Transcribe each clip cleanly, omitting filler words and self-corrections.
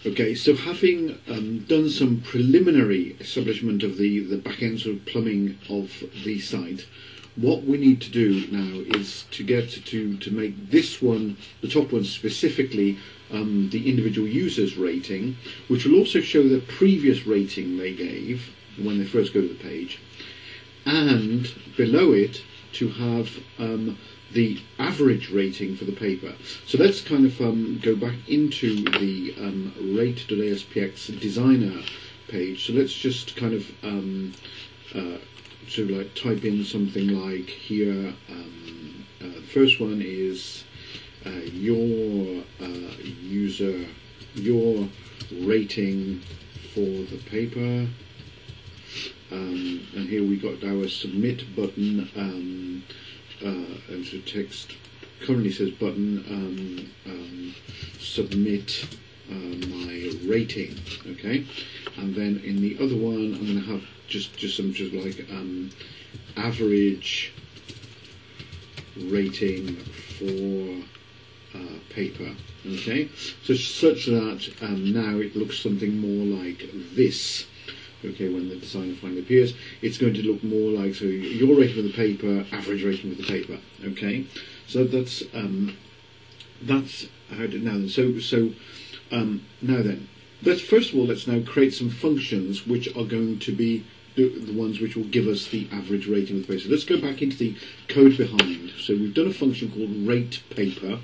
Okay, so having done some preliminary establishment of the back-end sort of plumbing of the site, what we need to do now is to get to make this one, the top one specifically, the individual user's rating, which will also show the previous rating they gave when they first go to the page, and below it to have the average rating for the paper. So let's kind of go back into the rate.aspx designer page. So let's just kind of sort of like type in something like here. The first one is your rating for the paper. And here we got our submit button, and so text currently says button submit my rating, okay, and then in the other one I'm going to have just some like average rating for paper, okay, so such that now it looks something more like this. Okay, when the designer finally appears, it's going to look more like, so your rating for the paper, average rating for the paper. Okay, so that's how to now. So now then, let's now create some functions which are going to be the ones which will give us the average rating of the paper. So let's go back into the code behind. So we've done a function called rate paper.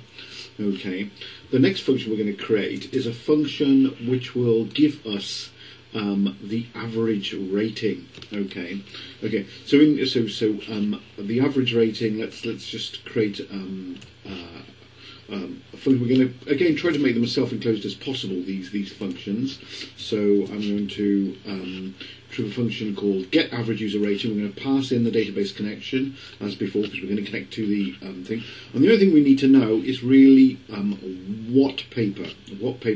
Okay, the next function we're going to create is a function which will give us the average rating. Okay. So the average rating. Let's just create a function. We're going to again try to make them as self-enclosed as possible. These functions. So I'm going to a function called get average user rating. We're going to pass in the database connection as before because we're going to connect to the thing. And the other thing we need to know is really what paper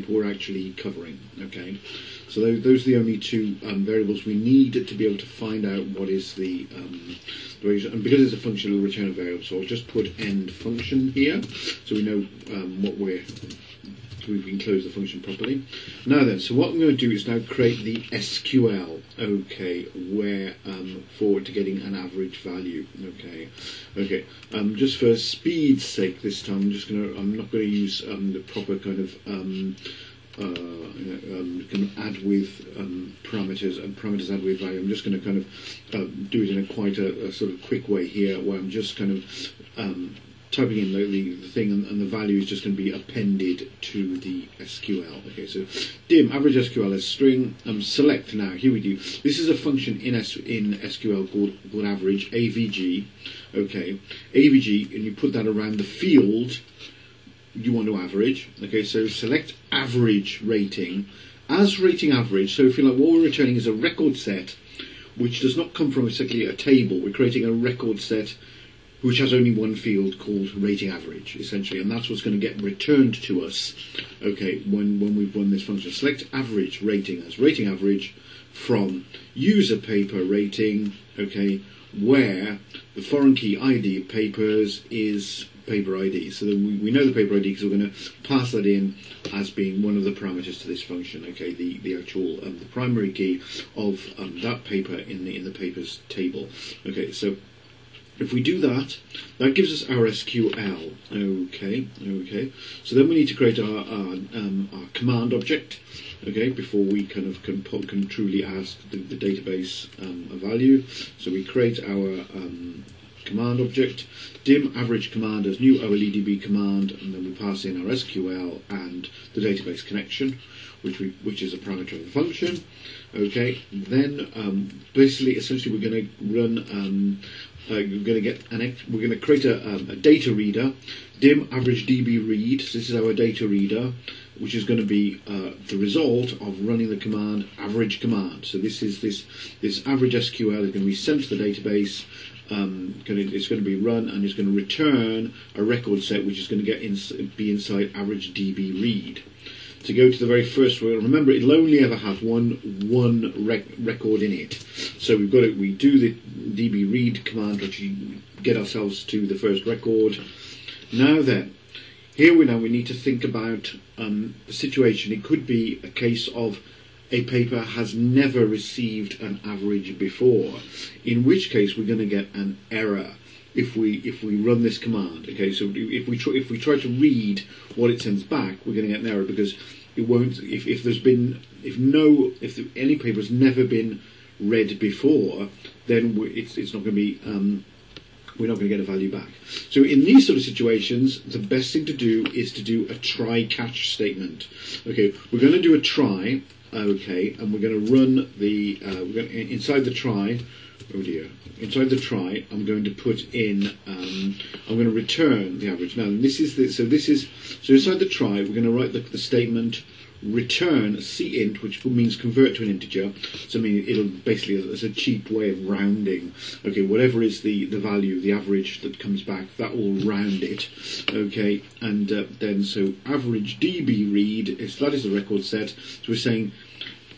we're actually covering. Okay. So those are the only two variables we need to be able to find out what is the ratio. And because it's a function, it'll return a variable. So I'll just put end function here, so we know what we can close the function properly. Now then, so what I'm going to do is now create the SQL, okay, where forward to getting an average value, okay. Just for speed's sake this time, I'm not going to use the proper kind of can add with parameters and parameters add with value. I'm just going to kind of do it in quite a sort of quick way here, where I'm just kind of typing in the thing, and the value is just going to be appended to the SQL. Okay, so dim average SQL as string. Select now. Here we do. This is a function in SQL called average AVG. Okay, AVG, and you put that around the field you want to average. Okay, so select average rating as rating average. So if you like, what we're returning is a record set which does not come from exactly a table. We're creating a record set which has only one field called rating average, essentially, and that's what's going to get returned to us, okay, when we've run this function. Select average rating as rating average from user paper rating, okay, where the foreign key ID of papers is paper ID. So that we know the paper ID because we're going to pass that in as being one of the parameters to this function. Okay, the actual the primary key of that paper in the papers table. Okay, so if we do that, that gives us our SQL. Okay. So then we need to create our command object. Okay, before we kind of can truly ask the database a value. So we create our command object, dim average command as new OLEDB command, and then we pass in our SQL and the database connection, which is a parameter of the function. Okay, then basically, essentially, we're going to run. We're going to create a data reader, dim average DB read. So this is our data reader, which is going to be the result of running the command average command. So this average SQL is going to be sent to the database. It's going to be run, and it's going to return a record set which is going to be inside average DB read. To go to the very first one, remember it'll only ever have one record in it. So we do the DB read command to actually get ourselves to the first record. Now then, here we need to think about the situation. It could be a case of a paper has never received an average before, in which case we're going to get an error if we run this command. Okay, so if we try to read what it sends back, we're going to get an error because it won't. If any paper has never been read before, then it's not going to be. We're not going to get a value back. So in these sort of situations, the best thing to do is to do a try-catch statement. Okay, we're going to do a try. Okay, and we're going to run the inside the try. Oh dear! Inside the try, I'm going to put in. I'm going to return the average. Now this is so inside the try, we're going to write the statement return cint, which means convert to an integer. So I mean it'll basically, it's a cheap way of rounding. Okay, whatever is the value, the average that comes back, that will round it. Okay, and then so average db read, if that is the record set. So we're saying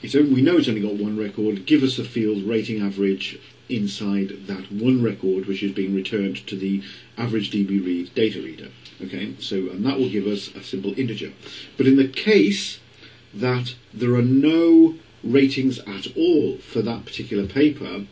we know it's only got one record. Give us a field rating average inside that one record, which is being returned to the average db read data reader. Okay, so and that will give us a simple integer. But in the case that there are no ratings at all for that particular paper,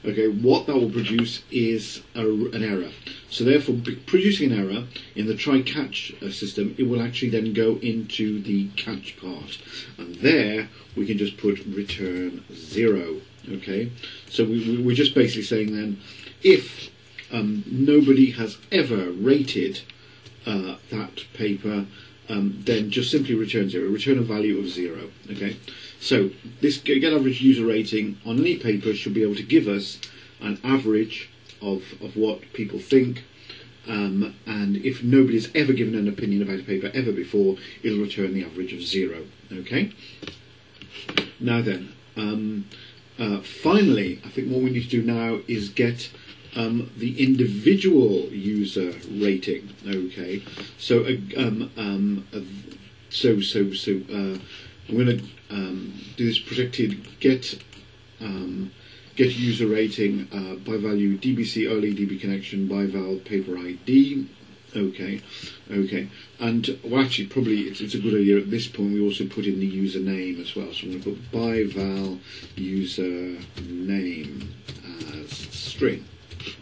okay, what that will produce is an error. So therefore, producing an error in the try-catch system, it will actually then go into the catch part, and there we can just put return 0. Okay, so we're just basically saying then, if nobody has ever rated that paper, then just simply return 0, return a value of 0. Okay, so this get average user rating on any paper should be able to give us an average of what people think, and if nobody's ever given an opinion about a paper ever before, it'll return the average of 0. Okay, now then, finally, I think what we need to do now is get the individual user rating. Okay, so I'm going to do this protected get user rating by value dbc early db connection by val paper ID. Okay, and well, actually, probably it's a good idea at this point we also put in the username as well. So I'm going to put by val username as string.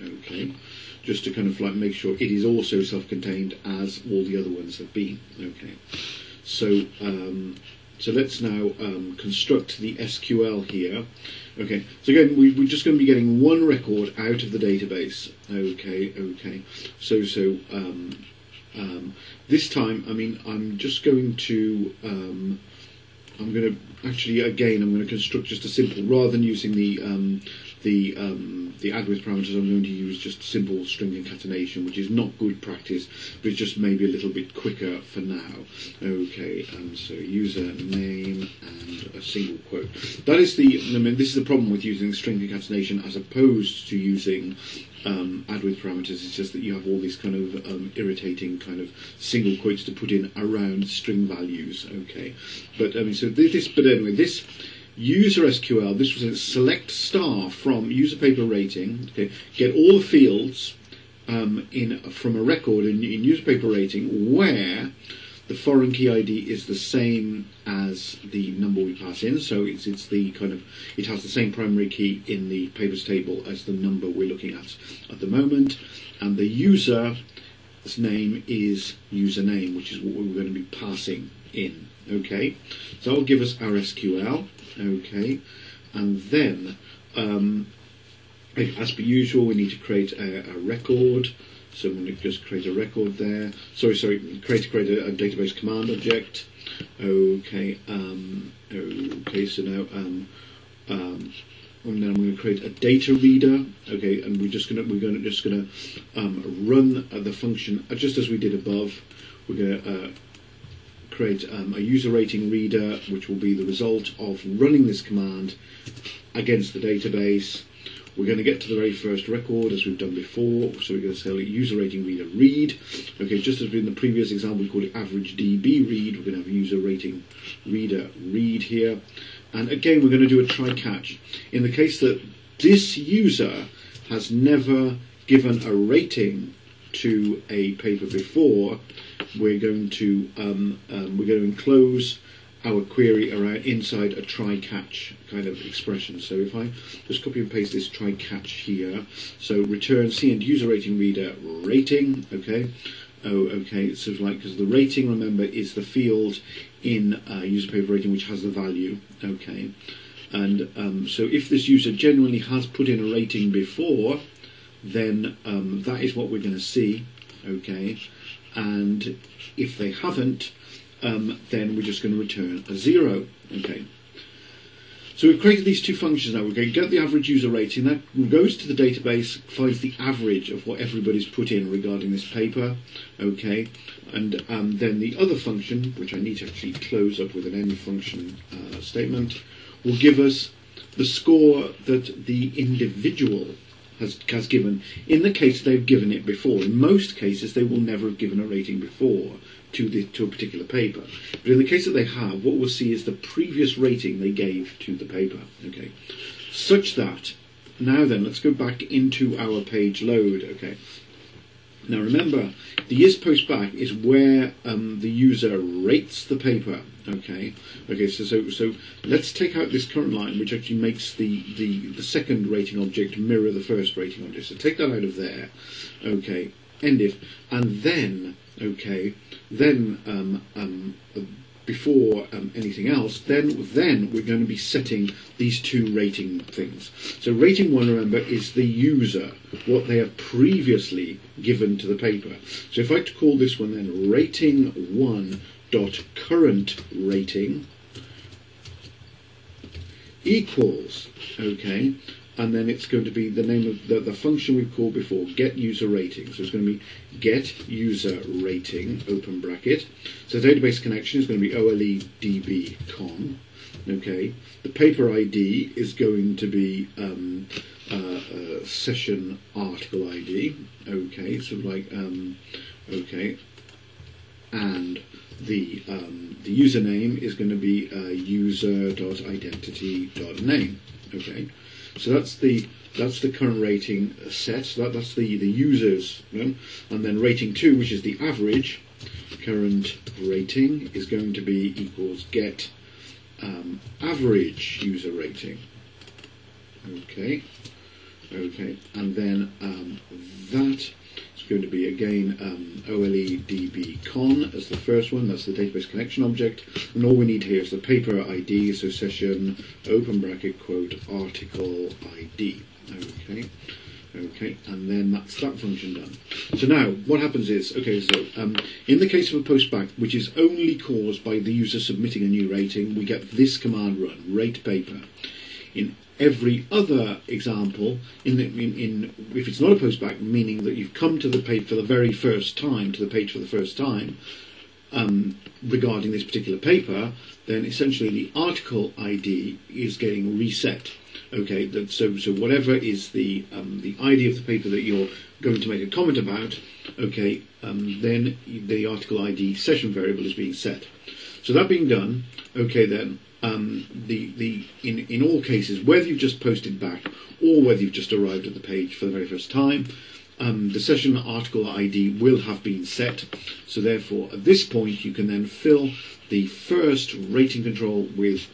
Okay, just to kind of like make sure it is also self-contained as all the other ones have been. Okay, so let's now construct the SQL here. Okay, so again, we're just going to be getting one record out of the database. Okay. So this time, I mean, I'm just going to I'm going to construct just a simple, rather than using the add with parameters. I'm going to use just simple string concatenation, which is not good practice, but it's just maybe a little bit quicker for now. Okay, so username and a single quote. That is this is the problem with using string concatenation as opposed to using add with parameters. It's just that you have all these kind of irritating kind of single quotes to put in around string values. Okay, but anyway, this user SQL, this was a select star from user paper rating. Okay, get all the fields from a record in user paper rating where the foreign key ID is the same as the number we pass in. So it has the same primary key in the papers table as the number we're looking at the moment, and the user's name is username, which is what we're going to be passing in. Okay, so that'll give us our SQL. Okay, and then as per usual, we need to create a record. So I'm going to just create a record there. Create a database command object. Okay. So now and then I'm going to create a data reader. Okay, and we're just going to run the function just as we did above. We're going to create a user rating reader, which will be the result of running this command against the database. We're going to get to the very first record as we've done before, so we're going to say user rating reader read. Okay, just as in the previous example we called it average DB read, we're going to have user rating reader read here. And again, we're going to do a try catch. In the case that this user has never given a rating to a paper before, we're going to enclose our query around inside a try-catch kind of expression. So if I just copy and paste this try-catch here, so return C and user rating reader rating, okay. Oh, okay, sort of like, because the rating, remember, is the field in user paper rating which has the value, okay. And so if this user genuinely has put in a rating before, then that is what we're going to see, okay. And if they haven't, then we're just going to return a 0, okay. So we've created these two functions now. We're going to get the average user rating. That goes to the database, finds the average of what everybody's put in regarding this paper, okay. And then the other function, which I need to actually close up with an end function statement, will give us the score that the individual has given, in the case they've given it before. In most cases, they will never have given a rating before to a particular paper. But in the case that they have, what we'll see is the previous rating they gave to the paper. Okay, such that, now then, let's go back into our page load. Okay. Now remember, the is_postback is where the user rates the paper. Okay. Okay. So let's take out this current line, which actually makes the second rating object mirror the first rating object. So take that out of there. Okay. End if, and then okay. Then before anything else, then we're going to be setting these two rating things. So rating 1, remember, is the user, what they have previously given to the paper. So if I call this one then rating 1 dot current rating equals, okay, and then it's going to be the name of the function we've called before, get user rating. So it's going to be get user rating, open bracket. So database connection is going to be OLEDB_con. Okay. The paper ID is going to be session article ID. Okay. So like okay. And the username is going to be user.identity.name. Okay. So that's the current rating set. So that's the users, you know? And then rating 2, which is the average current rating, is going to be equals get average user rating. Okay, okay, and then that is going to be again OLEDB_con as the first one. That's the database connection object, and all we need here is the paper ID. So session open bracket quote article ID. Okay. Okay, and then that's that function done. So now, what happens is, okay, so in the case of a postback, which is only caused by the user submitting a new rating, we get this command run, rate paper. In every other example, if it's not a postback, meaning that you've come to the page for the very first time, regarding this particular paper, then essentially the article ID is getting reset. Okay, so whatever is the ID of the paper that you're going to make a comment about, okay, then the article ID session variable is being set. So that being done, okay, then in all cases, whether you've just posted back or whether you've just arrived at the page for the very first time, the session article ID will have been set. So therefore, at this point, you can then fill the first rating control with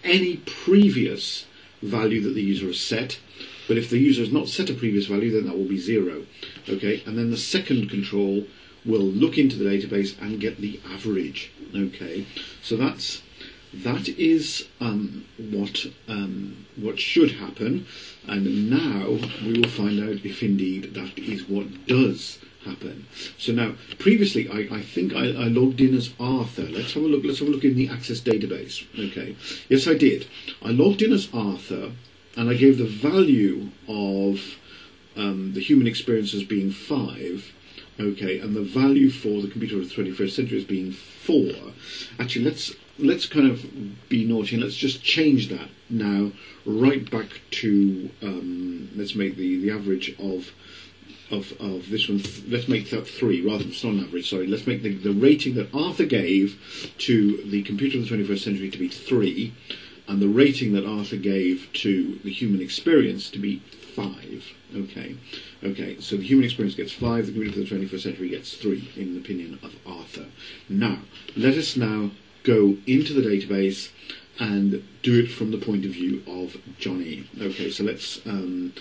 any previous value that the user has set. But if the user has not set a previous value, then that will be 0. Okay, and then the second control will look into the database and get the average. Okay, so that is what should happen, and now we will find out if indeed that is what does happen. So now, previously, I think I logged in as Arthur. Let's have a look. Let's have a look in the Access database. Okay. Yes, I did. I logged in as Arthur, and I gave the value of the human experience as being 5. Okay, and the value for the computer of the 21st century as being 4. Actually, let's kind of be naughty and let's just change that now right back to let's make the average of this one, let's make that 3 rather than, it's not an average, sorry, let's make the rating that Arthur gave to the computer of the 21st century to be 3, and the rating that Arthur gave to the human experience to be 5. Okay, so the human experience gets 5, the computer for the 21st century gets 3, in the opinion of Arthur. Now, let us now go into the database and do it from the point of view of Johnny. Okay, so let's now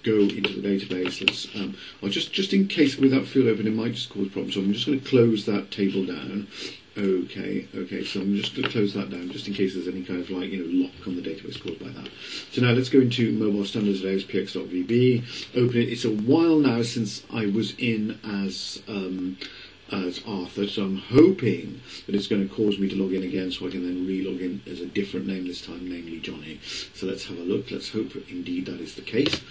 go into the database. Let's, I'll just in case without field open, it might just cause problems. So I'm just going to close that table down. Okay, so I'm just going to close that down just in case there's any kind of lock on the database caused by that. So now let's go into mobile standards ASPX.VB, open it. It's a while now since I was in as Arthur, so I'm hoping that it's going to cause me to log in again so I can then re-log in as a different name this time, namely Johnny. So let's have a look. Let's hope indeed that is the case.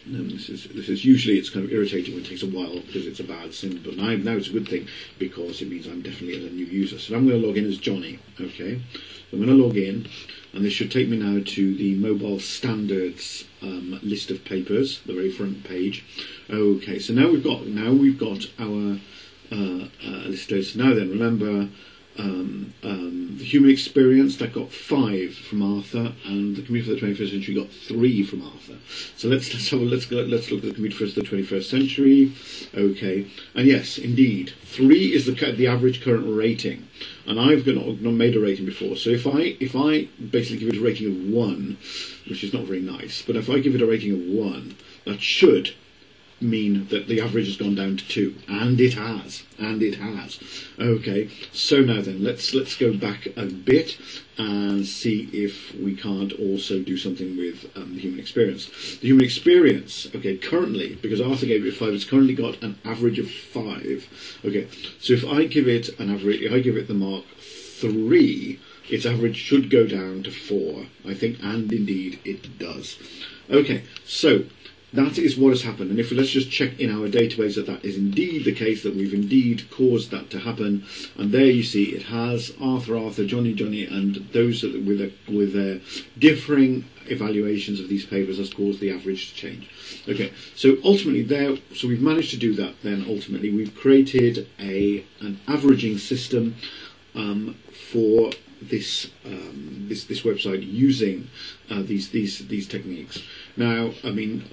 This is usually, it's kind of irritating when it takes a while because it's a bad thing, but now it's a good thing because it means I'm definitely a new user. So I'm going to log in as Johnny. Okay, so I'm going to log in, and this should take me now to the mobile standards list of papers, the very front page. Okay, so now we've got our list of. So now then, remember. The human experience, that got 5 from Arthur, and the computer for the 21st century got 3 from Arthur. So let's look at the computer for the 21st century. Okay, and yes, indeed, 3 is the average current rating, and I've not made a rating before. So if I basically give it a rating of 1, which is not very nice, but if I give it a rating of 1, that should mean that the average has gone down to 2, and it has. Okay, so now then, let's go back a bit and see if we can't also do something with the human experience. The human experience, okay, currently, because Arthur gave it 5, it's currently got an average of 5. Okay, so if I give it an average, if I give it the mark 3, its average should go down to 4, I think, and indeed it does. Okay, so that is what has happened, and if let's just check in our database that is indeed the case, that we've indeed caused that to happen, and there you see it has Arthur, Johnny, and those with their differing evaluations of these papers has caused the average to change. Okay, so ultimately so we've managed to do that. Then ultimately we've created an averaging system for this website using these techniques. Now, I mean,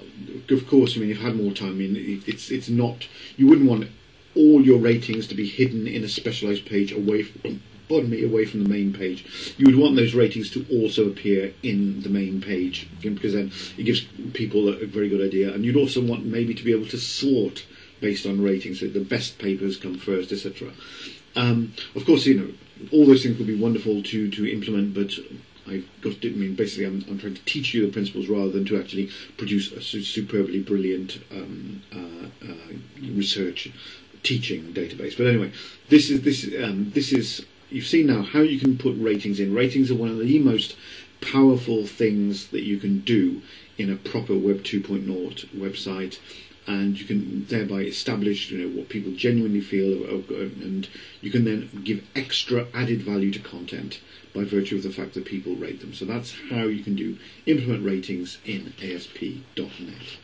of course, if you had more time, I mean, it's not, you wouldn't want all your ratings to be hidden in a specialised page away from the main page. You would want those ratings to also appear in the main page, because then it gives people a very good idea. And you'd also want maybe to be able to sort based on ratings, so the best papers come first, etc. Of course, all those things would be wonderful to implement, but basically I'm trying to teach you the principles rather than to actually produce a superbly brilliant research teaching database. But anyway, this is you've seen now how you can put ratings in. Ratings are one of the most powerful things that you can do in a proper Web 2.0 website. And you can thereby establish, what people genuinely feel, and you can then give extra added value to content by virtue of the fact that people rate them. So that's how you can implement ratings in ASP.NET.